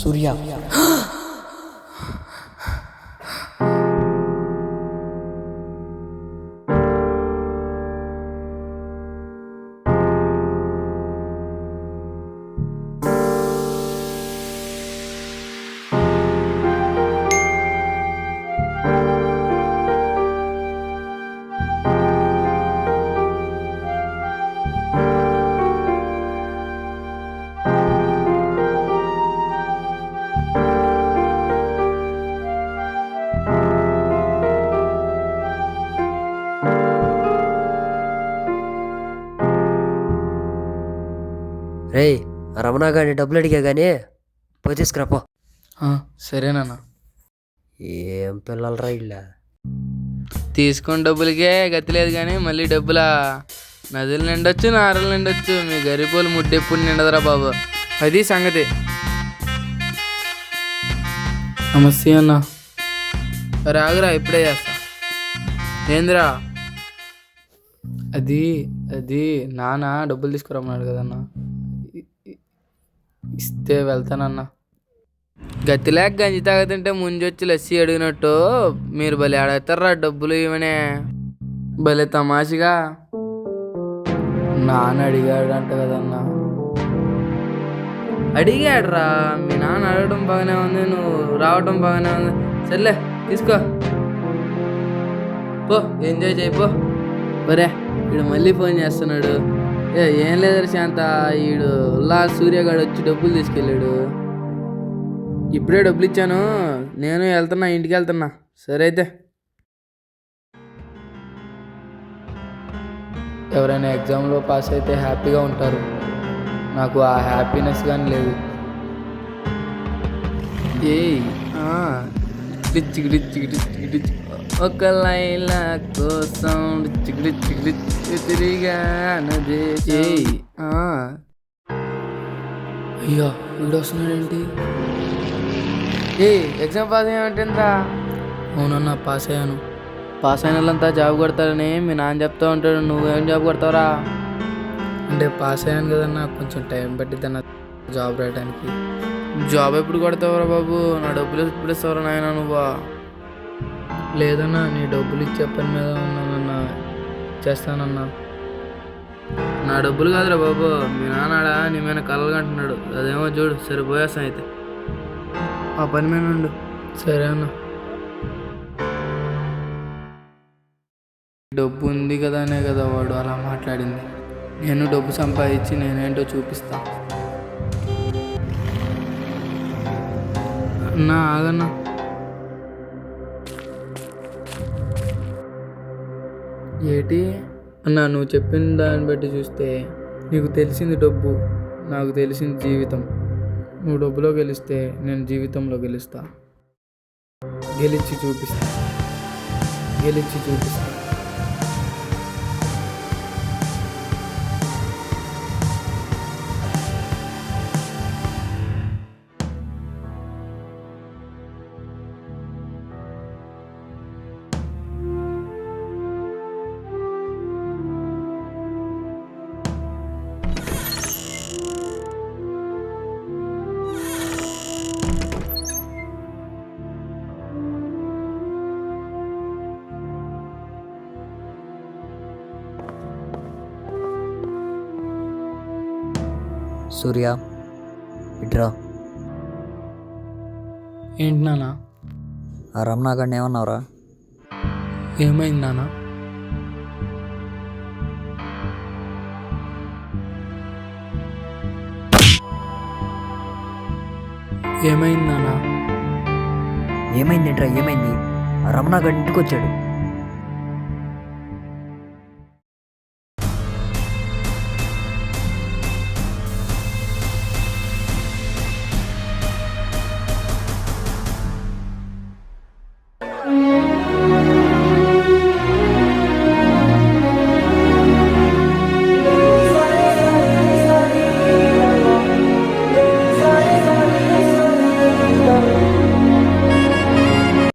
సూర్య. రే, రమణ గారిని డబ్బులు అడిగా కానీ పోయి తీసుకురాపో. సరేనన్నా. ఏం పిల్లలరా ఇల్లా. తీసుకున్న డబ్బులకే గతి లేదు కానీ మళ్ళీ డబ్బులా? నదులు నిండొచ్చు, నారలు నిండొచ్చు, మీ గరిపోలు ముడ్డెప్పుడు నిండదురా బాబు. అది సంగతి. నమస్తే అన్న. రాగురా, ఇప్పుడే చేస్తా. ఏందిరా? అది అది నాన్న డబ్బులు తీసుకురమ్మన్నాడు కదన్నా, ఇస్తే వెళ్తానన్నా. గతిలేక గంజి తాగుతుంటే ముంజొచ్చి లస్సీ అడిగినట్టు మీరు భలే అడుగుతారా డబ్బులు ఇవనే. భలే తమాషగా. నాన్న అడిగాడంట కదన్నా. అడిగాడురా, మీ నాన్న అడగడం బాగానే ఉంది, నువ్వు రావడం బాగానే ఉంది. సర్లే తీసుకో, పో ఎంజాయ్ చేయిపో. బరే, వీడు మళ్ళీ ఫోన్ చేస్తున్నాడు. ఏం లేదు శాంత, వీడు సూర్యగాడు వచ్చి డబ్బులు తీసుకెళ్ళాడు. ఇప్పుడే డబ్బులు ఇచ్చాను, నేను వెళ్తున్నా, ఇంటికి వెళ్తున్నా. సరే అయితే. ఎవరైనా ఎగ్జామ్లో పాస్ అయితే హ్యాపీగా ఉంటారు, నాకు ఆ హ్యాపీనెస్ కానీ లేదు. ఒక లైలా కోసం తిరిగానదే. అయ్యో, వీడు వస్తున్నాడేంటి? Exam pass అయ్యామంటేంద్రా? అవునన్నా, పాస్ అయ్యాను. పాస్ అయిన వాళ్ళంతా జాబ్ కొడతారని మీ నాన్న చెప్తా ఉంటాడు. నువ్వేం జాబ్ కొడతావురా? అంటే పాస్ అయ్యాను కదన్నా, కొంచెం టైం పట్టిద్దన్న జాబ్ రాయడానికి. జాబ్ ఎప్పుడు కొడతావురా బాబు? నా డబ్బులు ఎప్పుడు ఇస్తావురా నాయన నువ్వా? లేదన్నా, నీ డబ్బులు ఇచ్చే పని మీద ఉన్నానన్నా, చేస్తానన్నా. నా డబ్బులు కాదురా బాబు, మీ నాన్నాడా నీ మీద కలలు అంటున్నాడు. అదేమో చూడు. సరిపోయేస్తాను అయితే, ఆ పని మీద ఉండు. సరే అన్న. డబ్బు ఉంది కదా అనే కదా వాడు అలా మాట్లాడింది. నేను డబ్బు సంపాదించి నేనేంటో చూపిస్తా. అన్నా ఆగన్నా. ఏటి అన్నా, నువ్వు చెప్పిన దాన్ని బట్టి చూస్తే నీకు తెలిసింది డబ్బు, నాకు తెలిసింది జీవితం. నువ్వు డబ్బులో గెలిస్తే నేను జీవితంలో గెలుస్తా. గెలిచి చూపిస్తా. సూర్య, ఇట్రా. ఏంటి నాన్న? ఆ రమణ గారిని ఏమన్నావురా? ఏమైంది నాన్న? ఏమైంది ఏంట్రా? ఏమైంది? ఆ రమణ గారి ఇంటికి వచ్చాడు.